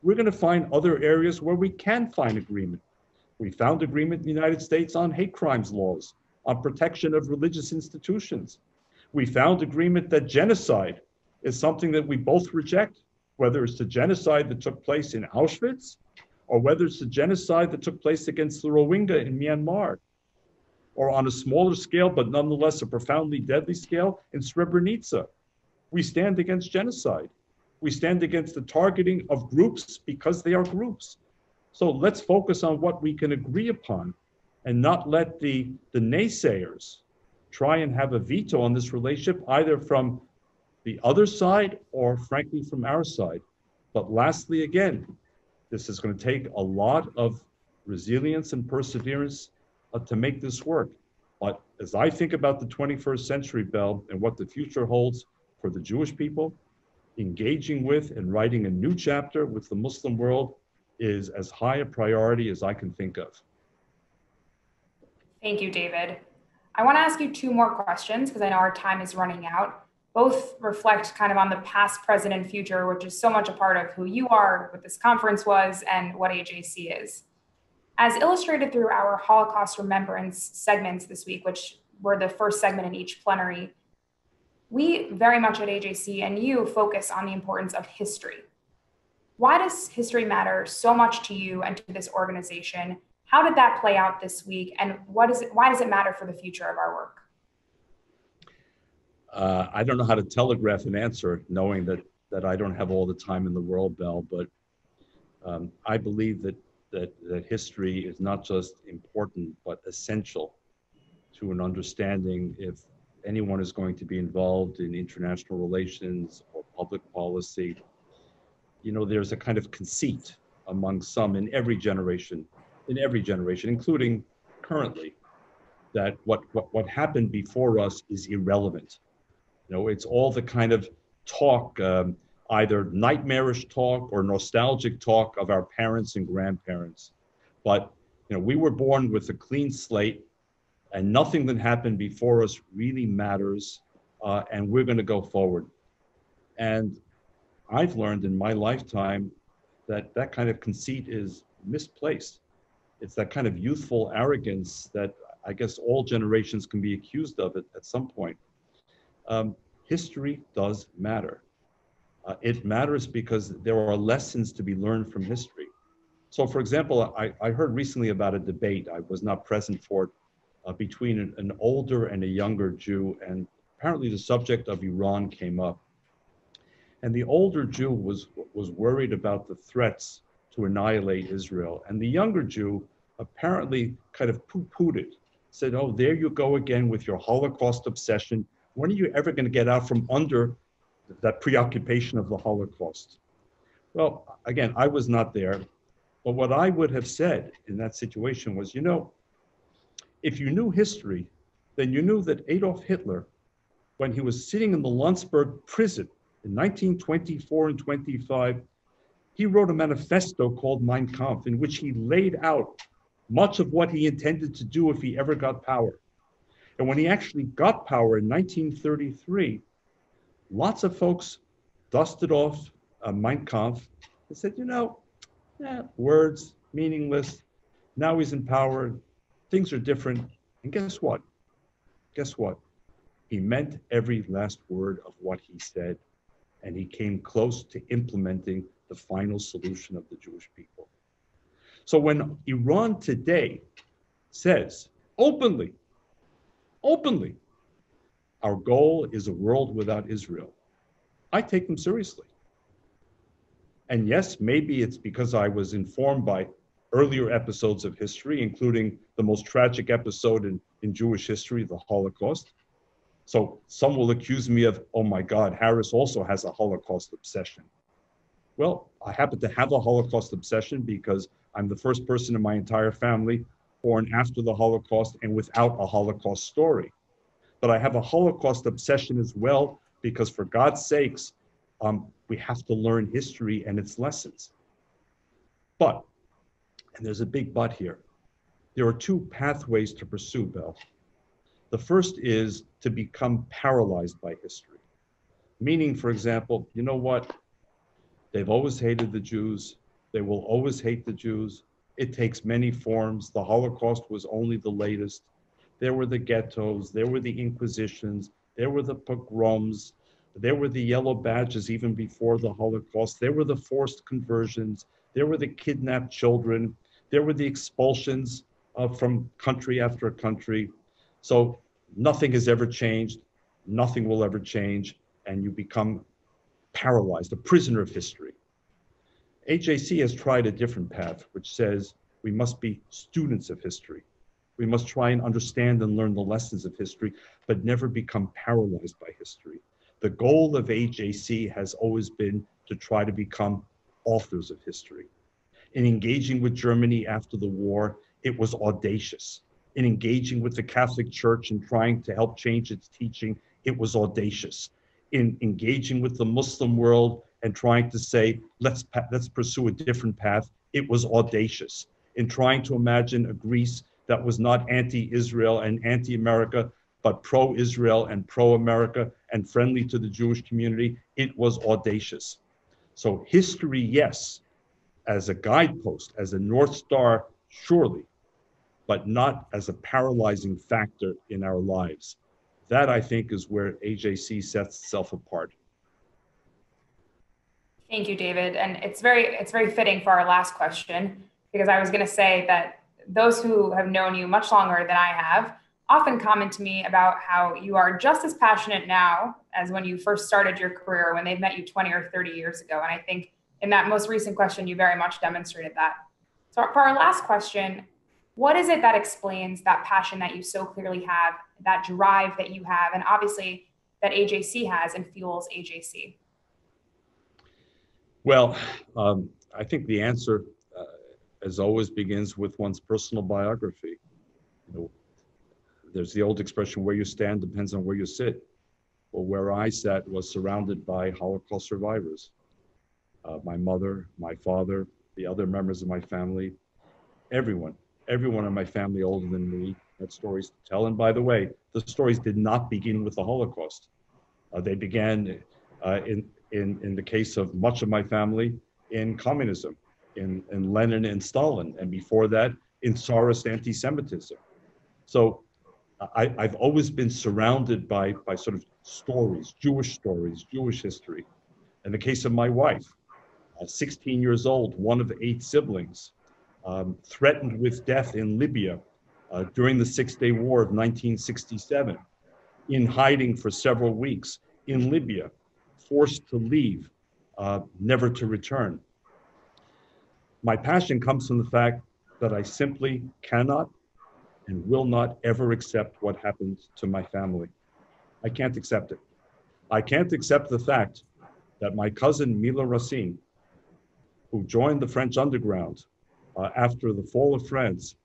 We're going to find other areas where we can find agreement. We found agreement in the United States on hate crimes laws, on protection of religious institutions. We found agreement that genocide is something that we both reject, whether it's the genocide that took place in Auschwitz, or whether it's the genocide that took place against the Rohingya in Myanmar, or on a smaller scale, but nonetheless a profoundly deadly scale, in Srebrenica. We stand against genocide. We stand against the targeting of groups because they are groups. So let's focus on what we can agree upon and not let the naysayers try and have a veto on this relationship, either from the other side or frankly from our side. But lastly, again, this is going to take a lot of resilience and perseverance to make this work. But as I think about the 21st century, Bell, and what the future holds for the Jewish people, engaging with and writing a new chapter with the Muslim world is as high a priority as I can think of. Thank you, David. I want to ask you two more questions because I know our time is running out. Both reflect kind of on the past, present, and future, which is so much a part of who you are, what this conference was, and what AJC is. As illustrated through our Holocaust Remembrance segments this week, which were the first segment in each plenary, we very much at AJC and you focus on the importance of history. Why does history matter so much to you and to this organization? How did that play out this week? And why does it matter for the future of our work? I don't know how to telegraph an answer, knowing that I don't have all the time in the world, Bell, but I believe that history is not just important, but essential to an understanding if anyone is going to be involved in international relations or public policy. You know, there's a kind of conceit among some in every generation, including currently, that what happened before us is irrelevant. You know, it's all the kind of talk, either nightmarish talk or nostalgic talk of our parents and grandparents. But, you know, we were born with a clean slate and nothing that happened before us really matters, and we're going to go forward. And I've learned in my lifetime that that kind of conceit is misplaced. It's that kind of youthful arrogance that I guess all generations can be accused of at some point. History does matter. It matters because there are lessons to be learned from history. So for example, I heard recently about a debate, I was not present for it, between an older and a younger Jew, and apparently the subject of Iran came up. And the older Jew was worried about the threats to annihilate Israel. And the younger Jew apparently kind of poo-pooed it, said, oh, there you go again with your Holocaust obsession. When are you ever going to get out from under that preoccupation of the Holocaust? Well, again, I was not there, but what I would have said in that situation was, you know, if you knew history, then you knew that Adolf Hitler, when he was sitting in the Landsberg prison in 1924 and 25, he wrote a manifesto called Mein Kampf, in which he laid out much of what he intended to do if he ever got power. And when he actually got power in 1933, lots of folks dusted off Mein Kampf and said, you know, words, meaningless. Now he's in power. Things are different. And guess what? Guess what? He meant every last word of what he said. And he came close to implementing the final solution of the Jewish people. So when Iran today says openly, our goal is a world without Israel, I take them seriously. And yes, maybe it's because I was informed by earlier episodes of history, including the most tragic episode in Jewish history, the Holocaust. So some will accuse me of, oh my God, Harris also has a Holocaust obsession. Well, I happen to have a Holocaust obsession because I'm the first person in my entire family born after the Holocaust and without a Holocaust story. But I have a Holocaust obsession as well because, for God's sakes, we have to learn history and its lessons. But And there's a big but here. There are two pathways to pursue, Bill. The first is to become paralyzed by history. Meaning, for example, you know what? They've always hated the Jews. They will always hate the Jews. It takes many forms. The Holocaust was only the latest. There were the ghettos. There were the Inquisitions. There were the pogroms. There were the yellow badges even before the Holocaust. There were the forced conversions. There were the kidnapped children. There were the expulsions from country after country. So nothing has ever changed. Nothing will ever change. And you become paralyzed, a prisoner of history. AJC has tried a different path, which says we must be students of history. We must try and understand and learn the lessons of history, but never become paralyzed by history. The goal of AJC has always been to try to become authors of history. In engaging with Germany after the war, it was audacious. In engaging with the Catholic Church and trying to help change its teaching, it was audacious. In engaging with the Muslim world and trying to say, let's pursue a different path, it was audacious. In trying to imagine a Greece that was not anti-Israel and anti-America, but pro-Israel and pro-America and friendly to the Jewish community, it was audacious. So history, yes, as a guidepost, as a North Star, surely, but not as a paralyzing factor in our lives. That, I think, is where AJC sets itself apart. Thank you, David. And it's very fitting for our last question, because I was going to say that those who have known you much longer than I have often comment to me about how you are just as passionate now as when you first started your career, when they've met you 20 or 30 years ago. And I think in that most recent question, you very much demonstrated that. So for our last question, what is it that explains that passion that you so clearly have, that drive that you have, and obviously that AJC has and fuels AJC? Well, I think the answer, as always, begins with one's personal biography. You know, there's the old expression, where you stand depends on where you sit. Well, where I sat was surrounded by Holocaust survivors. My mother, my father, the other members of my family, everyone in my family older than me had stories to tell. And by the way, the stories did not begin with the Holocaust. They began in the case of much of my family in communism, in Lenin and Stalin, and before that in Tsarist anti-Semitism. So I've always been surrounded by sort of stories, Jewish history. In the case of my wife, 16 years old, one of 8 siblings, threatened with death in Libya during the Six-Day War of 1967, in hiding for several weeks in Libya, forced to leave, never to return. My passion comes from the fact that I simply cannot and will not ever accept what happened to my family. I can't accept it. I can't accept the fact that my cousin Mila Racine, who joined the French underground after the fall of France,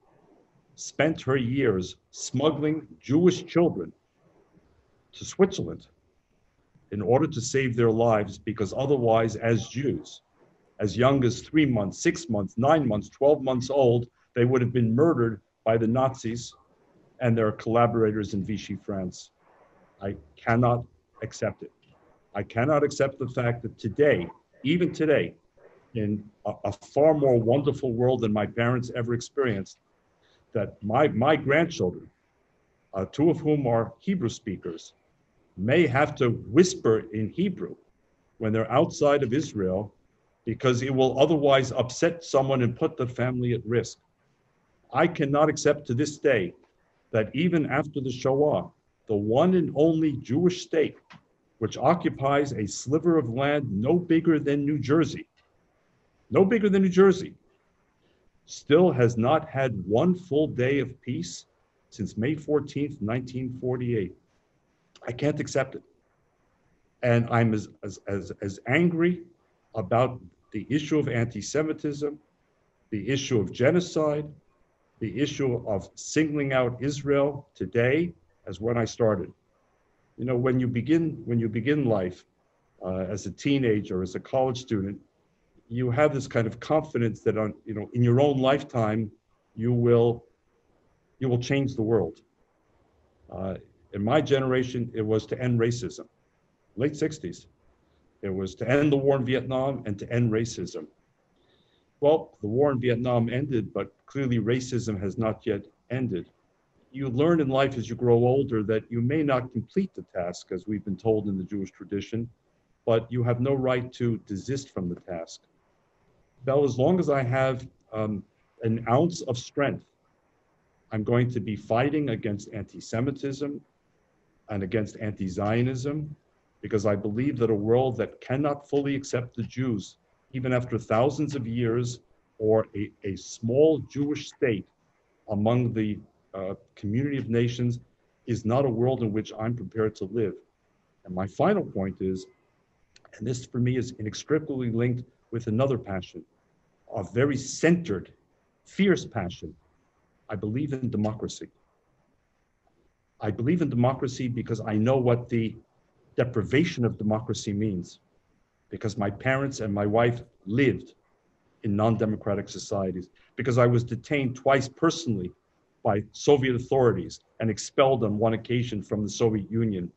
spent her years smuggling Jewish children to Switzerland in order to save their lives, because otherwise, as Jews, as young as 3 months, 6 months, 9 months, 12 months old, they would have been murdered by the Nazis and their collaborators in Vichy France. I cannot accept it. I cannot accept the fact that today, even today, in a far more wonderful world than my parents ever experienced, that my grandchildren, 2 of whom are Hebrew speakers, may have to whisper in Hebrew when they're outside of Israel, because it will otherwise upset someone and put the family at risk. I cannot accept to this day that even after the Shoah, the one and only Jewish state, which occupies a sliver of land no bigger than New Jersey, still has not had one full day of peace since May 14th, 1948. I can't accept it. And I'm as angry about the issue of anti-Semitism, the issue of genocide, the issue of singling out Israel today as when I started. You know, when you begin life as a teenager, as a college student, you have this kind of confidence that in your own lifetime, you will change the world. In my generation, it was to end racism, late 60s. It was to end the war in Vietnam and to end racism. Well, the war in Vietnam ended, but clearly racism has not yet ended. You learn in life as you grow older that you may not complete the task, as we've been told in the Jewish tradition, but you have no right to desist from the task. Bell, as long as I have an ounce of strength, I'm going to be fighting against anti-Semitism and against anti-Zionism, because I believe that a world that cannot fully accept the Jews, even after thousands of years, or a small Jewish state among the community of nations, is not a world in which I'm prepared to live. And my final point is, and this for me is inextricably linked with another passion, a very centered, fierce passion. I believe in democracy. I believe in democracy because I know what the deprivation of democracy means, because my parents and my wife lived in non-democratic societies, because I was detained twice personally by Soviet authorities and expelled on one occasion from the Soviet Union,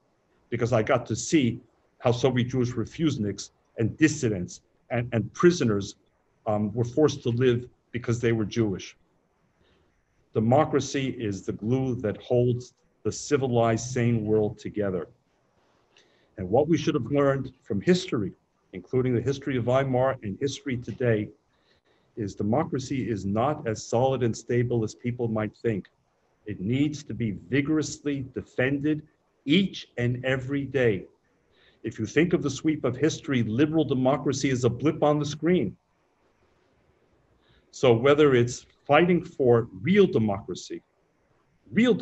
because I got to see how Soviet Jewish refuseniks and dissidents and prisoners were forced to live because they were Jewish. Democracy is the glue that holds the civilized, sane world together. And what we should have learned from history, including the history of Weimar and history today, is democracy is not as solid and stable as people might think. It needs to be vigorously defended each and every day. If you think of the sweep of history, liberal democracy is a blip on the screen. So whether it's fighting for real democracy, real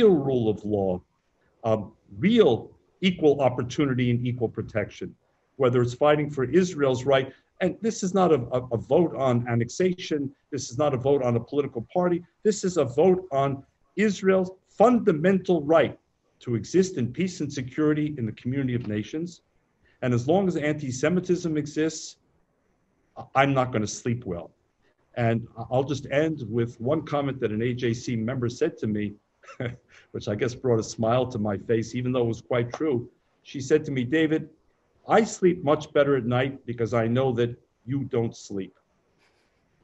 rule of law, real equal opportunity and equal protection, whether it's fighting for Israel's right, and this is not a vote on annexation, this is not a vote on a political party, this is a vote on Israel's fundamental right to exist in peace and security in the community of nations. And as long as anti-Semitism exists, I'm not going to sleep well. And I'll just end with one comment that an AJC member said to me, which I guess brought a smile to my face, even though it was quite true. She said to me, David, I sleep much better at night because I know that you don't sleep.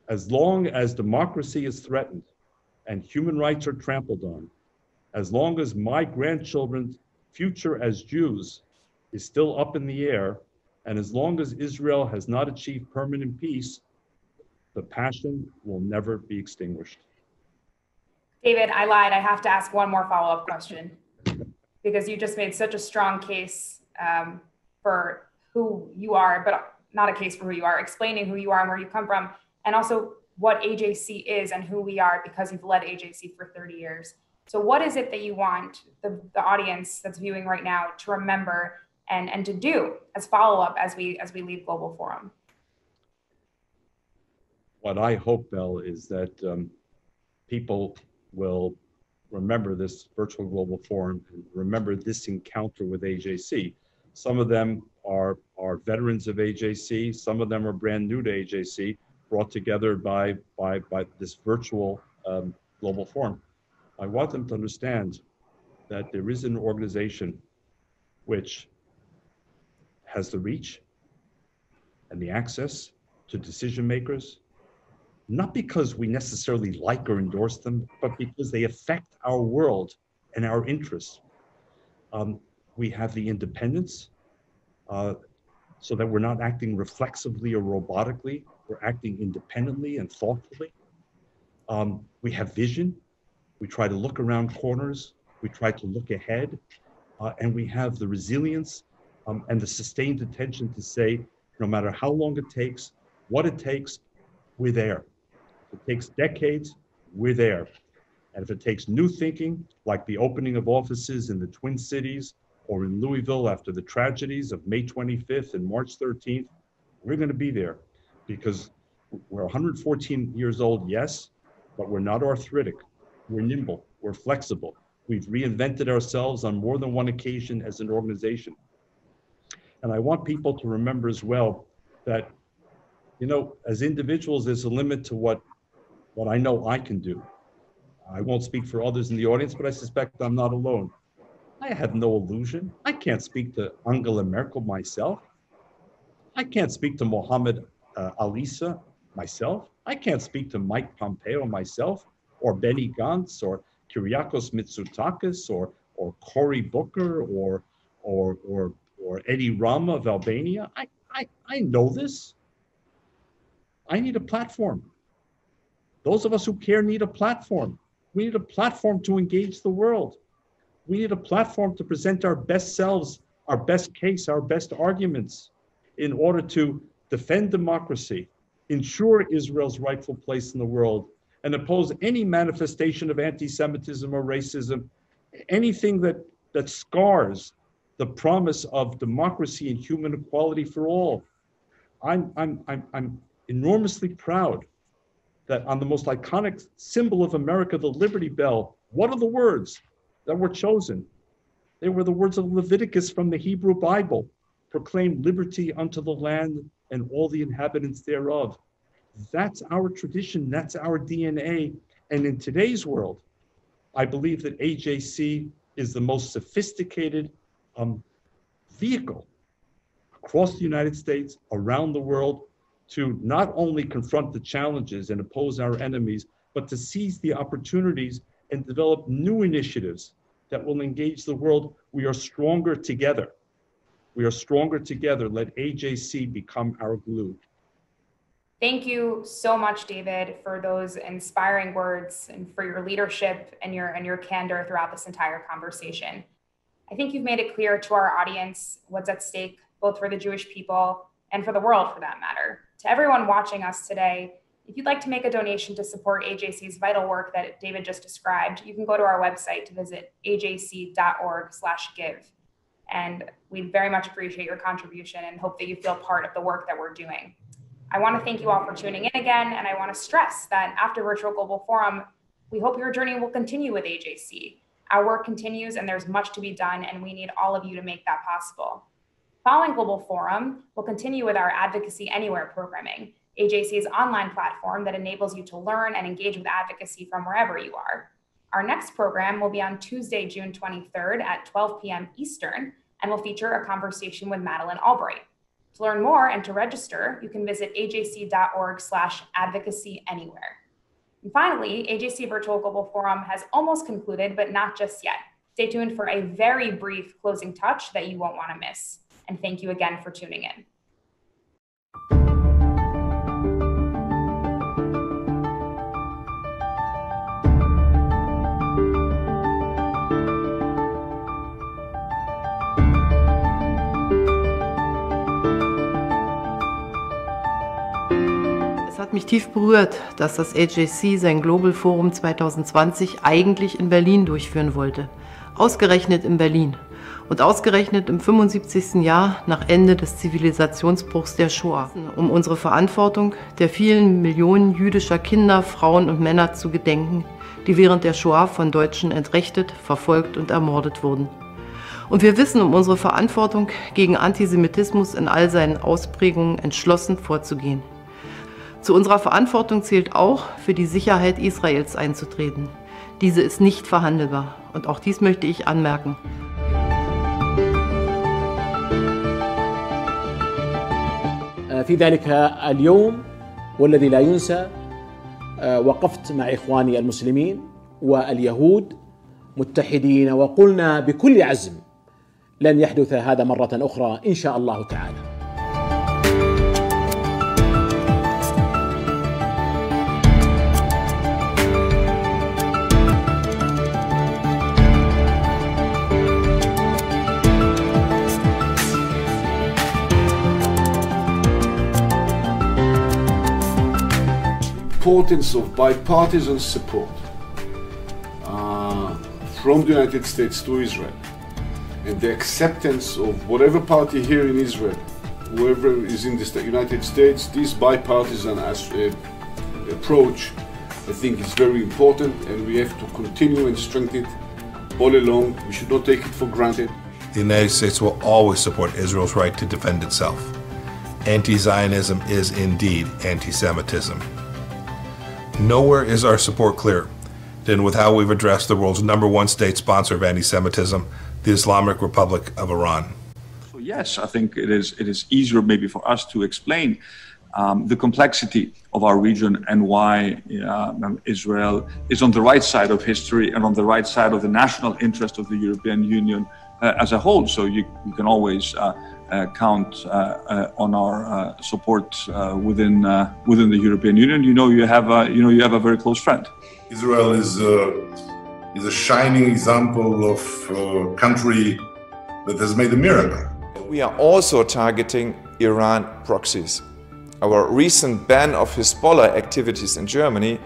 As long as democracy is threatened and human rights are trampled on, as long as my grandchildren's future as Jews is still up in the air, and as long as Israel has not achieved permanent peace, the passion will never be extinguished. David, I lied. I have to ask one more follow-up question because you just made such a strong case for who you are, but not a case for who you are, explaining who you are and where you come from, and also what AJC is and who we are because you've led AJC for 30 years. So what is it that you want the audience that's viewing right now to remember and to do as follow-up as we leave Global Forum? What I hope, Belle, is that people will remember this virtual global forum and remember this encounter with AJC. Some of them are veterans of AJC. Some of them are brand new to AJC, brought together by this virtual global forum. I want them to understand that there is an organization which has the reach and the access to decision makers, not because we necessarily like or endorse them, but because they affect our world and our interests. We have the independence so that we're not acting reflexively or robotically, we're acting independently and thoughtfully. We have vision, we try to look around corners, we try to look ahead, and we have the resilience and the sustained attention to say, no matter how long it takes, what it takes, we're there. If it takes decades, we're there. And if it takes new thinking, like the opening of offices in the Twin Cities or in Louisville after the tragedies of May 25th and March 13th, we're going to be there because we're 114 years old, yes, but we're not arthritic. We're nimble, we're flexible. We've reinvented ourselves on more than one occasion as an organization. And I want people to remember as well that You know, as individuals, there's a limit to what I know I can do. I won't speak for others in the audience, but I suspect I'm not alone. I have no illusion. I can't speak to Angela Merkel myself. I can't speak to Mohammed Alisa myself. I can't speak to Mike Pompeo myself, or Benny Gantz, or Kyriakos Mitsotakis, or Cory Booker, or Eddie Rama of Albania. I know this. I need a platform. Those of us who care need a platform. We need a platform to engage the world. We need a platform to present our best selves, our best case, our best arguments in order to defend democracy, ensure Israel's rightful place in the world, and oppose any manifestation of anti-Semitism or racism, anything that scars the promise of democracy and human equality for all. I'm enormously proud that on the most iconic symbol of America, the Liberty Bell, what are the words that were chosen? They were the words of Leviticus from the Hebrew Bible, proclaim liberty unto the land and all the inhabitants thereof. That's our tradition, that's our DNA. And in today's world, I believe that AJC is the most sophisticated vehicle across the United States, around the world, to not only confront the challenges and oppose our enemies, but to seize the opportunities and develop new initiatives that will engage the world. We are stronger together. We are stronger together. Let AJC become our glue. Thank you so much, David, for those inspiring words and for your leadership and your candor throughout this entire conversation. I think you've made it clear to our audience what's at stake, both for the Jewish people and for the world, for that matter. To everyone watching us today, if you'd like to make a donation to support AJC's vital work that David just described, you can go to our website to visit ajc.org/give. And we very much appreciate your contribution and hope that you feel part of the work that we're doing. I want to thank you all for tuning in again, and I want to stress that after Virtual Global Forum, we hope your journey will continue with AJC. Our work continues and there's much to be done, and we need all of you to make that possible. Following Global Forum, we'll continue with our Advocacy Anywhere programming, AJC's online platform that enables you to learn and engage with advocacy from wherever you are. Our next program will be on Tuesday, June 23rd at 12 p.m. Eastern, and will feature a conversation with Madeleine Albright. To learn more and to register, you can visit ajc.org/advocacyanywhere. And finally, AJC Virtual Global Forum has almost concluded, but not just yet. Stay tuned for a very brief closing touch that you won't want to miss. And thank you again for tuning in. Es hat mich tief berührt, dass das AJC sein Global Forum 2020 eigentlich in Berlin durchführen wollte. Ausgerechnet in Berlin. Und ausgerechnet im 75. Jahr nach Ende des Zivilisationsbruchs der Shoah, um unsere Verantwortung der vielen Millionen jüdischer Kinder, Frauen und Männer zu gedenken, die während der Shoah von Deutschen entrechtet, verfolgt und ermordet wurden. Und wir wissen um unsere Verantwortung, gegen Antisemitismus in all seinen Ausprägungen entschlossen vorzugehen. Zu unserer Verantwortung zählt auch, für die Sicherheit Israels einzutreten. Diese ist nicht verhandelbar. Und auch dies möchte ich anmerken. في ذلك اليوم والذي لا ينسى وقفت مع إخواني المسلمين واليهود متحدين وقلنا بكل عزم لن يحدث هذا مرة أخرى إن شاء الله تعالى. Importance of bipartisan support from the United States to Israel, and the acceptance of whatever party here in Israel, whoever is in the United States, this bipartisan approach, I think is very important, and we have to continue and strengthen it all along. We should not take it for granted. The United States will always support Israel's right to defend itself. anti-Zionism is indeed anti-Semitism. Nowhere is our support clearer than with how we've addressed the world's #1 state sponsor of anti-Semitism, the Islamic Republic of Iran. So yes, I think it is easier maybe for us to explain the complexity of our region and why Israel is on the right side of history and on the right side of the national interest of the European Union as a whole. So you can always count on our support within the European Union. You have a very close friend. Israel is a shining example of a country that has made a miracle. We are also targeting Iran proxies. Our recent ban of Hezbollah activities in Germany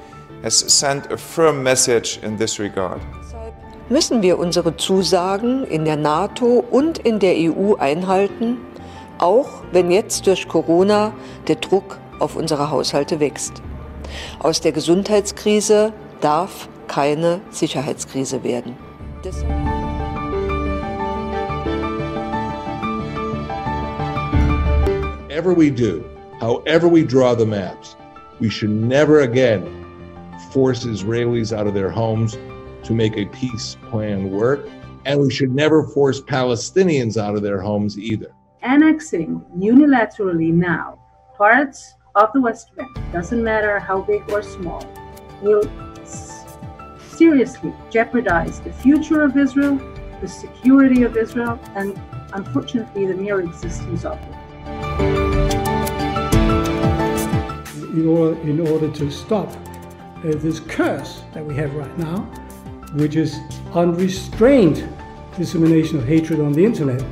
has sent a firm message in this regard. Müssen wir unsere Zusagen in der NATO und in der EU einhalten, auch wenn jetzt durch Corona der Druck auf unsere Haushalte wächst. Aus der Gesundheitskrise darf keine Sicherheitskrise werden. Whatever we do, however we draw the maps, we should never again force Israelis out of their homes to make a peace plan work, and we should never force Palestinians out of their homes either. Annexing unilaterally now parts of the West Bank, doesn't matter how big or small, will seriously jeopardize the future of Israel, the security of Israel, and unfortunately the mere existence of it. In order to stop this curse that we have right now, which is unrestrained dissemination of hatred on the internet,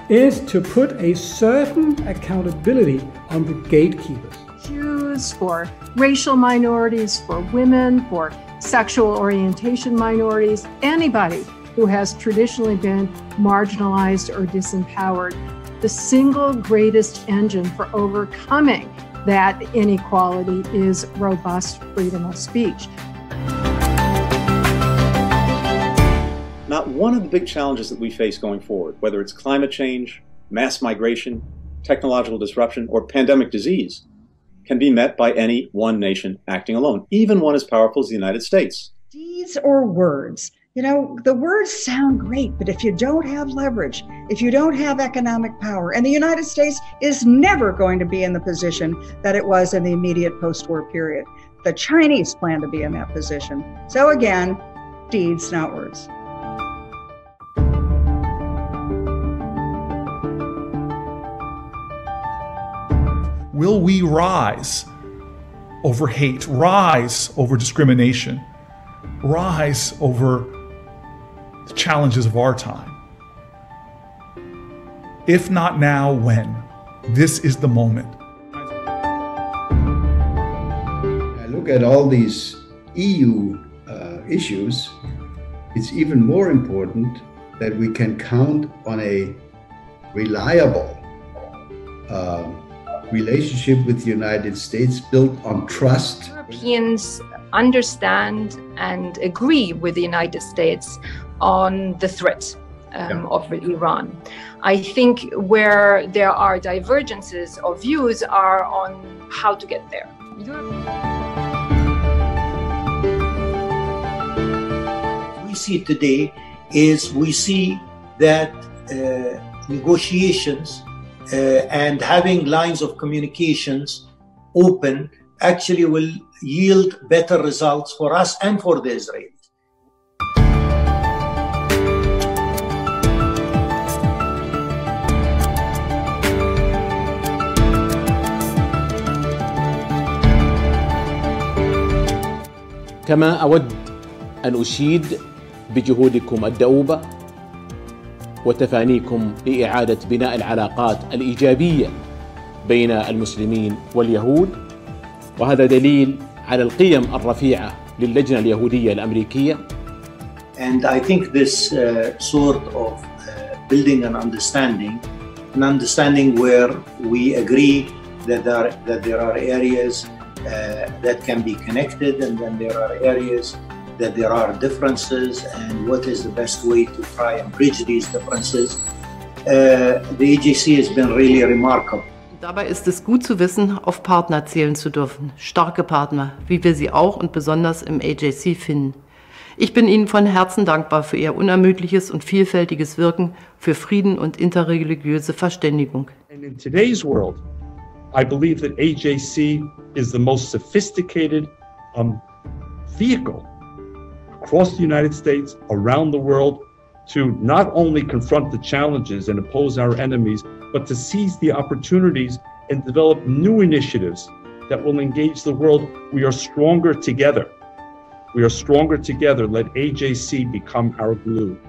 is to put a certain accountability on the gatekeepers. Jews, for racial minorities, for women, for sexual orientation minorities, anybody who has traditionally been marginalized or disempowered. The single greatest engine for overcoming that inequality is robust freedom of speech. Not one of the big challenges that we face going forward, whether it's climate change, mass migration, technological disruption, or pandemic disease, can be met by any one nation acting alone, even one as powerful as the United States. Deeds or words? You know, the words sound great, but if you don't have leverage, if you don't have economic power, and the United States is never going to be in the position that it was in the immediate post-war period. The Chinese plan to be in that position. So again, deeds, not words. Will we rise over hate, rise over discrimination, rise over the challenges of our time? If not now, when? This is the moment. I look at all these EU issues, it's even more important that we can count on a reliable relationship with the United States built on trust. Europeans understand and agree with the United States on the threat of Iran. I think where there are divergences of views are on how to get there. We see today is we see that negotiations and having lines of communications open actually will yield better results for us and for the Israelis. كما أود أن أشيد بجهودكم الدؤوبة وتفانيكم لإعادة بناء العلاقات الإيجابية بين المسلمين واليهود، وهذا دليل على القيم الرفيعة للجنة اليهودية الأمريكية. And I think this sort of building an understanding where we agree that there are areas that can be connected, and then there are areas that there are differences, and what is the best way to try and bridge these differences. The AJC has been really remarkable Dabei ist es gut zu wissen, auf Partner zählen zu dürfen. Starke Partner, wie wir sie auch und besonders im AJC finden. Ich bin Ihnen von Herzen dankbar für Ihr unermüdliches und vielfältiges Wirken für Frieden und interreligiöse Verständigung. And in today's world, I believe that AJC is the most sophisticated vehicle across the United States, around the world, to not only confront the challenges and oppose our enemies, but to seize the opportunities and develop new initiatives that will engage the world. We are stronger together. We are stronger together. Let AJC become our glue.